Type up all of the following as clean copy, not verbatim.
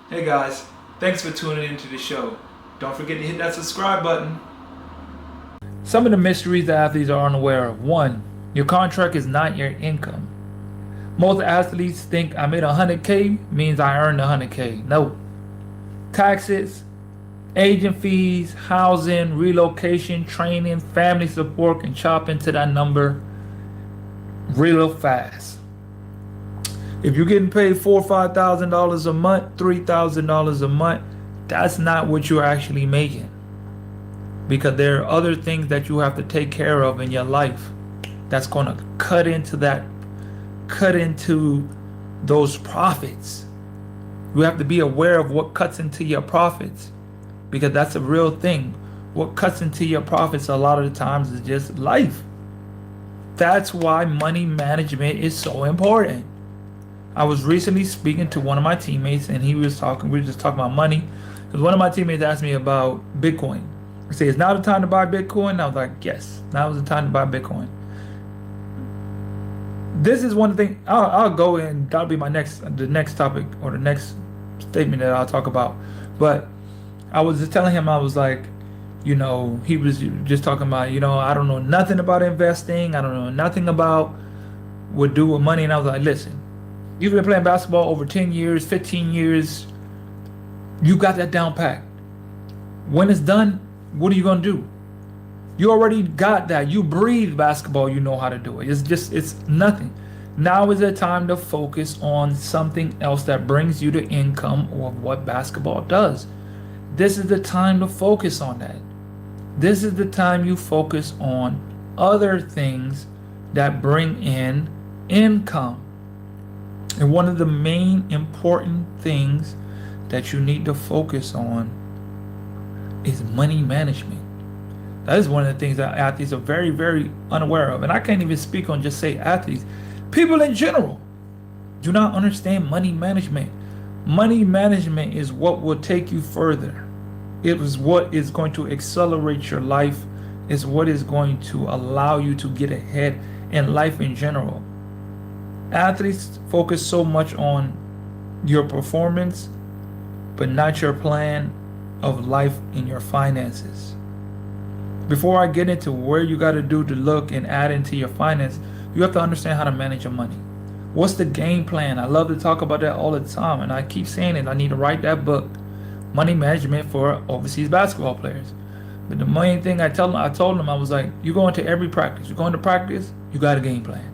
Hey guys, thanks for tuning into the show. Don't forget to hit that subscribe button. Some of the mysteries that athletes are unaware of. One, your contract is not your income. Most athletes think I made 100K means I earned 100K. No. Taxes, agent fees, housing, relocation, training, family support can chop into that number real fast. If you're getting paid $4,000 or $5,000 a month, $3,000 a month, that's not what you're actually making. Because there are other things that you have to take care of in your life that's going to cut into those profits. You have to be aware of what cuts into your profits, because that's a real thing. What cuts into your profits a lot of the times is just life. That's why money management is so important. I was recently speaking to one of my teammates, and we were just talking about money. Because one of my teammates asked me about Bitcoin. I said, "Is now the time to buy Bitcoin?" And I was like, "Yes, now is the time to buy Bitcoin." This is one thing I'll go in. That'll be the next topic, or the next statement that I'll talk about. But I was just telling him, I was like, he was just talking about, I don't know nothing about investing. I don't know nothing about what do with money. And I was like, listen, you've been playing basketball over 10 years, 15 years. You got that down pat. When it's done, what are you going to do? You already got that. You breathe basketball. You know how to do it. It's nothing. Now is the time to focus on something else that brings you the income of what basketball does. This is the time to focus on that. This is the time you focus on other things that bring in income. And one of the main important things that you need to focus on is money management. That is one of the things that athletes are very, very unaware of. And I can't even speak on just say athletes. People in general do not understand money management. Money management is what will take you further. It is what is going to accelerate your life. It's what is going to allow you to get ahead in life in general. Athletes focus so much on your performance, but not your plan of life in your finances. Before I get into where you got to do to look and add into your finance, you have to understand how to manage your money. What's the game plan? I love to talk about that all the time, and I keep saying it. I need to write that book, Money Management for Overseas Basketball Players. But the main thing I told them, I was like, you go into every practice. You go into practice, you got a game plan.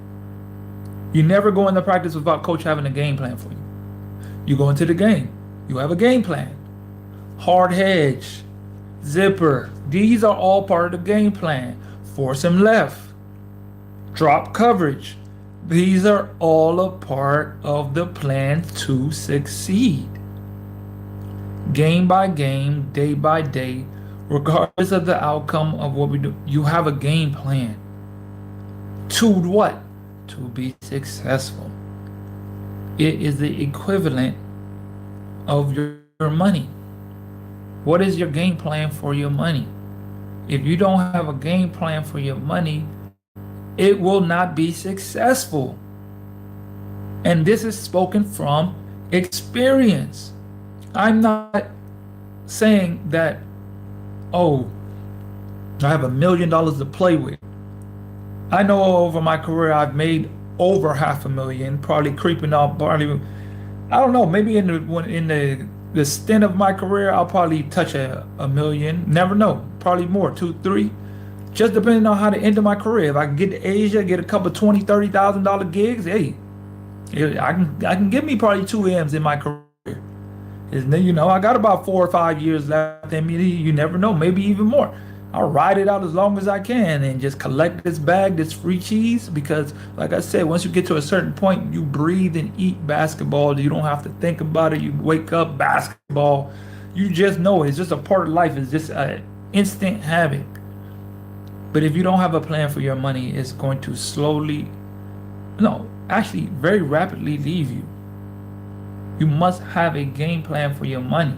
You never go into practice without coach having a game plan for you. You go into the game, you have a game plan. Hard hedge, zipper, these are all part of the game plan. Force him left, drop coverage. These are all a part of the plan to succeed. Game by game, day by day, regardless of the outcome of what we do, you have a game plan. To what? To be successful. It is the equivalent of your money. What is your game plan for your money? If you don't have a game plan for your money, it will not be successful. And this is spoken from experience. I'm not saying that, oh, I have $1 million to play with. I know over my career I've made over $500,000, probably creeping up, probably, I don't know, maybe in the stint of my career, I'll probably touch a million. Never know. Probably more, 2, 3. Just depending on how the end of my career. If I can get to Asia, get a couple $20,000, $30,000 gigs, hey, I can get me probably 2 M's in my career. I got about 4 or 5 years left in me. You never know, maybe even more. I'll ride it out as long as I can and just collect this bag, this free cheese, because like I said, once you get to a certain point, you breathe and eat basketball. You don't have to think about it. You wake up, basketball. You just know it. It's just a part of life. It's just an instant habit. But if you don't have a plan for your money, it's going to actually very rapidly leave you. You must have a game plan for your money,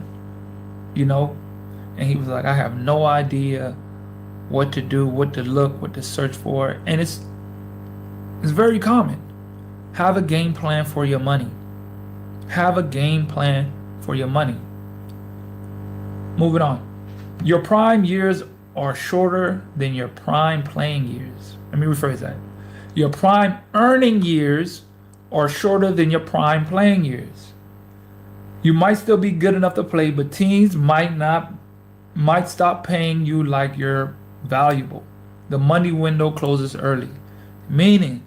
And he was like, I have no idea what to do, what to look, what to search for. And it's very common. Have a game plan for your money. Have a game plan for your money. Moving on. Your prime years are shorter than your prime playing years. Let me rephrase that. Your prime earning years are shorter than your prime playing years. You might still be good enough to play, but teams might stop paying you like you're valuable. The money window closes early. Meaning,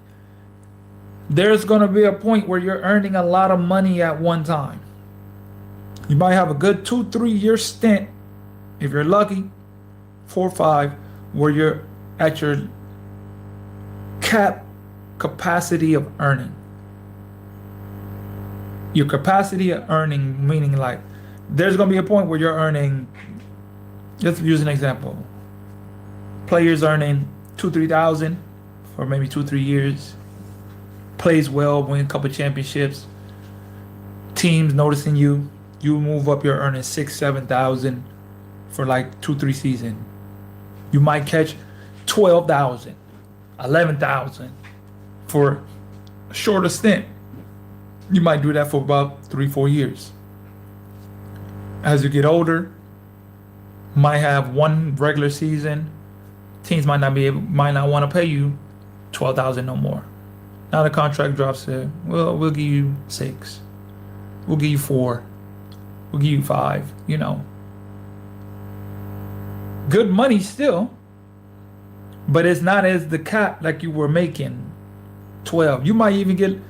there's going to be a point where you're earning a lot of money at one time. You might have a good 2-3 year stint, if you're lucky, 4 or 5, where you're at your cap capacity of earning. Your capacity of earning, meaning like, there's going to be a point where you're earning, let's use an example. Players earning 2,000-3,000 for maybe 2-3 years. Plays well, win a couple championships. Teams noticing you. You move up, you're earning 6,000-7,000 for like 2-3 seasons. You might catch 12,000, 11,000 for a shorter stint. You might do that for about 3-4 years. As you get older, might have one regular season. Teams might not want to pay you 12,000 no more. Now the contract drops to, well, we'll give you 6. We'll give you 4. We'll give you 5, you know. Good money still, but it's not as the cap like you were making 12. You might even get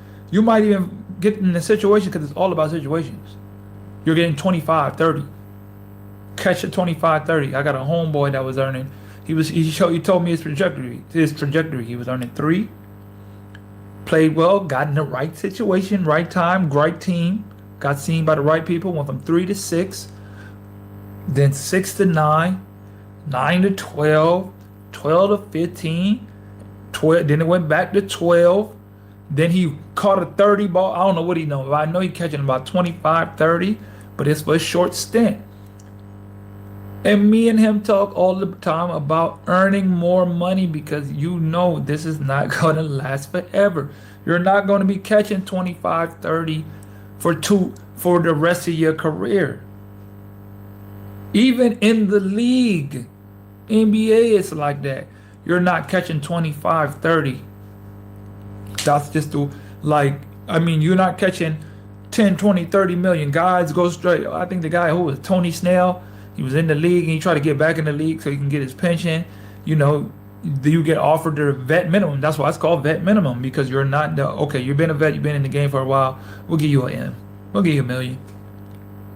in a situation, because it's all about situations. You're getting 25, 30. Catch a 25, 30. I got a homeboy that was earning, he told me his trajectory. He was earning 3. Played well, got in the right situation, right time, right team, got seen by the right people, went from 3 to 6, then 6 to 9, 9 to 12, 12 to 15, 12, then it went back to 12. Then he caught a 30 ball. I don't know what he knows, but I know he's catching about 25, 30, but it's for a short stint. And me and him talk all the time about earning more money, because you know this is not going to last forever. You're not going to be catching 25, 30 for the rest of your career. Even in the league, NBA, it's like that. You're not catching 25, 30. That's just you're not catching 10, 20, 30 million. Guys go straight. I think the guy who was Tony Snell, he was in the league and he tried to get back in the league so he can get his pension. You know, you get offered the vet minimum. That's why it's called vet minimum, because you're not okay, you've been a vet, you've been in the game for a while. We'll give you an M. We'll give you $1 million.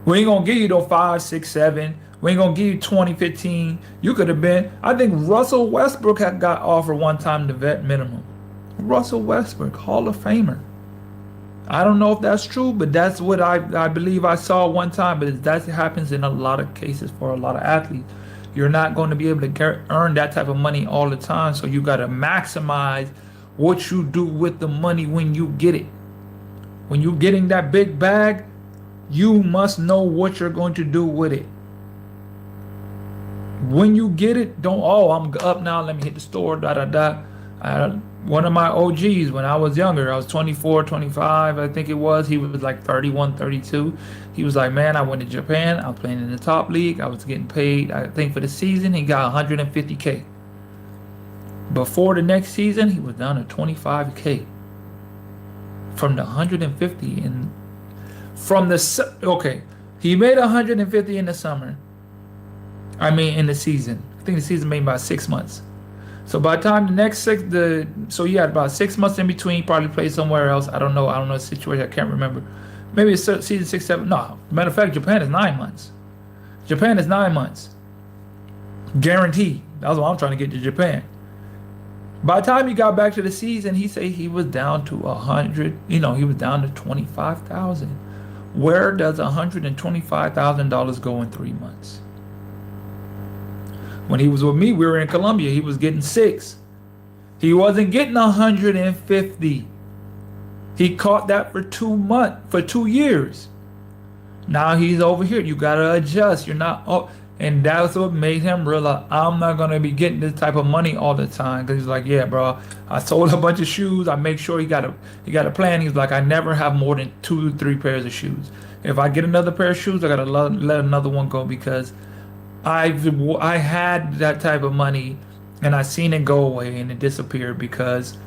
We ain't gonna give you no 5, 6, 7. We ain't gonna give you 20, 15. You could have been, I think Russell Westbrook had got offered one time the vet minimum. Russell Westbrook, Hall of Famer. I don't know if that's true, but that's what I believe I saw one time. But that happens in a lot of cases for a lot of athletes. You're not going to be able to earn that type of money all the time. So you got to maximize what you do with the money when you get it. When you're getting that big bag, you must know what you're going to do with it. When you get it, I'm up now, let me hit the store, one of my OGs, when I was younger, I was 24, 25, I think it was. He was like 31, 32. He was like, man, I went to Japan. I was playing in the top league. I was getting paid, I think for the season, he got 150K. Before the next season, he was down to 25K. From the 150 he made 150 in the summer. In the season. I think the season made about 6 months. So by the time the next so he had about 6 months in between, probably played somewhere else. I don't know the situation, I can't remember. Maybe it's season 6, 7, no. Matter of fact, Japan is 9 months. Japan is 9 months. Guaranteed. That's what I'm trying to get to Japan. By the time he got back to the season, he said he was down to 100, he was down to 25,000. Where does $125,000 go in 3 months? When he was with me, we were in Colombia. He was getting 6. He wasn't getting 150. He caught that for 2 years. Now he's over here. You gotta adjust. You're not. And that's what made him realize I'm not gonna be getting this type of money all the time. Cause he's like, yeah, bro, I sold a bunch of shoes. I make sure he got a plan. He's like, I never have more than 2 3 pairs of shoes. If I get another pair of shoes, I gotta let another one go because I had that type of money and I seen it go away and it disappeared because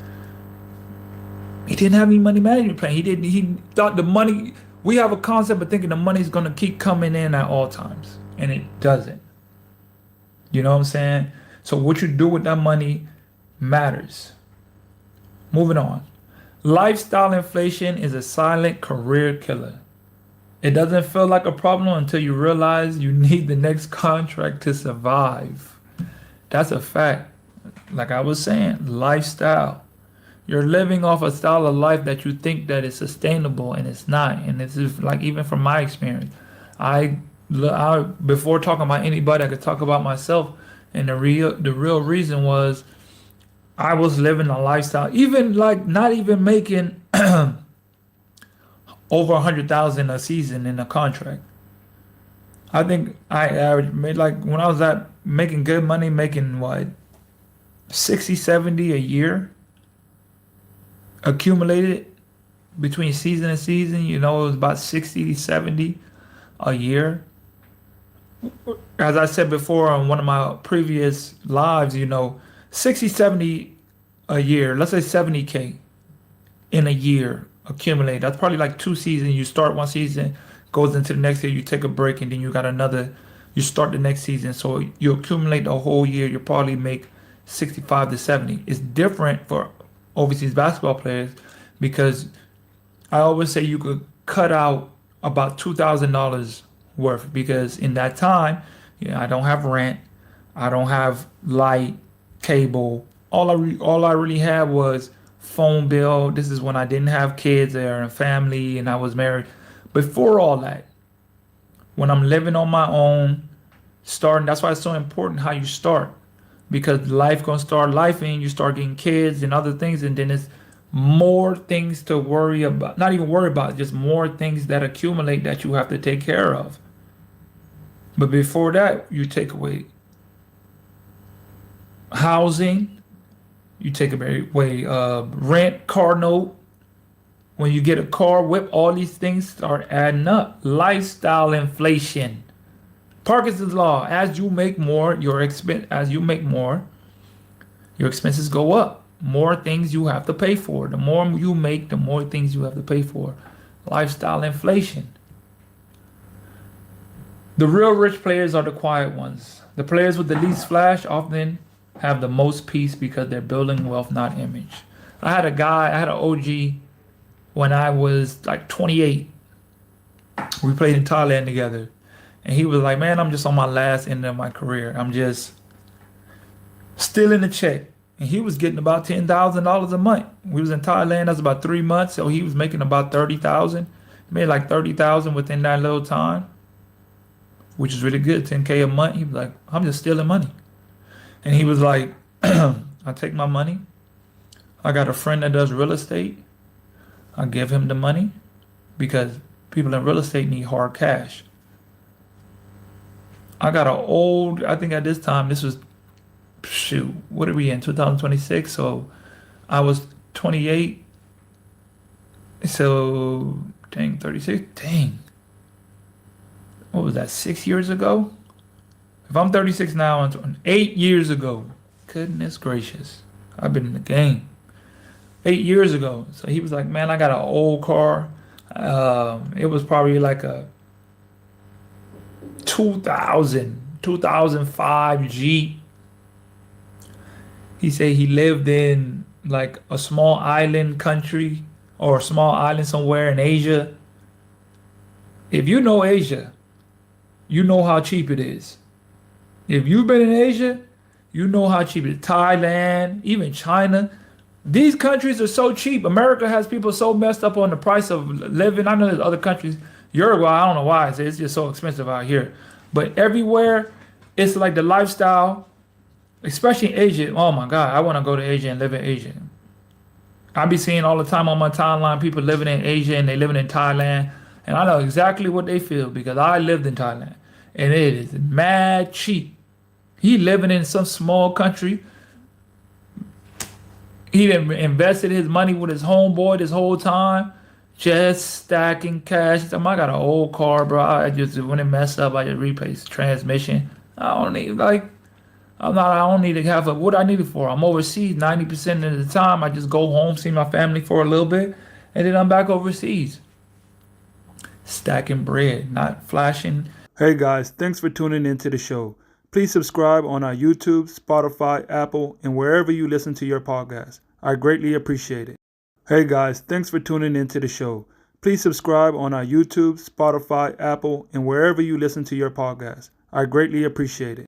he didn't have any money management plan. He thought the money, we have a concept of thinking the money's gonna keep coming in at all times. And it doesn't. You know what I'm saying? So what you do with that money matters. Moving on. Lifestyle inflation is a silent career killer. It doesn't feel like a problem until you realize you need the next contract to survive. That's a fact. Like I was saying, lifestyle. You're living off a style of life that you think that is sustainable and it's not. And this is like even from my experience, I before talking about anybody, I could talk about myself. And the real reason was I was living a lifestyle, even like not even making over 100,000 a season in a contract. I think I averaged made like when I was at making good money, making what 60, 70 a year accumulated between season and season. You know, it was about 60, 70 a year. As I said before on one of my previous lives, 60, 70 a year, let's say 70K in a year accumulate. That's probably like 2 seasons. You start one season, goes into the next year, you take a break, and then you got another, you start the next season. So you accumulate the whole year, you probably make 65 to 70. It's different for overseas basketball players because I always say you could cut out about $2,000 worth because in that time, I don't have rent, I don't have light, cable. All I really had was phone bill. This is when I didn't have kids or a family and I was married. Before all that, when I'm living on my own, starting, that's why it's so important how you start because life gonna start life and you start getting kids and other things and then it's more things to worry about, not even worry about, just more things that accumulate that you have to take care of. But before that, you take away housing, you take away rent, car note. When you get a car, whip, all these things start adding up. Lifestyle inflation. Parkinson's law. As you make more, your expenses go up. More things you have to pay for. The more you make, the more things you have to pay for. Lifestyle inflation. The real rich players are the quiet ones. The players with the least flash often have the most peace because they're building wealth, not image. I had an OG when I was like 28. We played in Thailand together. And he was like, man, I'm just on my last end of my career. I'm just still in the check. And he was getting about $10,000 a month. We was in Thailand, that's about 3 months. So he was making about 30,000. He made like 30,000 within that little time, which is really good, 10K a month. He was like, I'm just stealing money. And he was like, I take my money. I got a friend that does real estate. I give him the money because people in real estate need hard cash. I got I think at this time, this was, what are we in, 2026? So I was 28. So, 36, what was that, 6 years ago? If I'm 36 now, I'm 8 years ago. Goodness gracious. I've been in the game. 8 years ago. So he was like, man, I got an old car. It was probably like a 2005 Jeep. He said he lived in like a small island country or a small island somewhere in Asia. If you know Asia, you know how cheap it is. If you've been in Asia, you know how cheap it is. Thailand, even China. These countries are so cheap. America has people so messed up on the price of living. I know there's other countries. Uruguay, I don't know why. It's just so expensive out here. But everywhere, it's like the lifestyle, especially in Asia. Oh my God, I want to go to Asia and live in Asia. I be seeing all the time on my timeline people living in Asia and they living in Thailand. And I know exactly what they feel because I lived in Thailand. and it is mad cheap. He living in some small country. He done invested his money with his homeboy this whole time, just stacking cash. He said, I got an old car, bro. I just when it messed up, I just replaced the transmission. I don't need like I don't need to have a what I need it for. I'm overseas 90% of the time. I just go home, see my family for a little bit, and then I'm back overseas. Stacking bread, not flashing. Hey guys, thanks for tuning into the show. Please subscribe on our YouTube, Spotify, Apple, and wherever you listen to your podcast. I greatly appreciate it. Hey guys, thanks for tuning into the show. Please subscribe on our YouTube, Spotify, Apple, and wherever you listen to your podcast. I greatly appreciate it.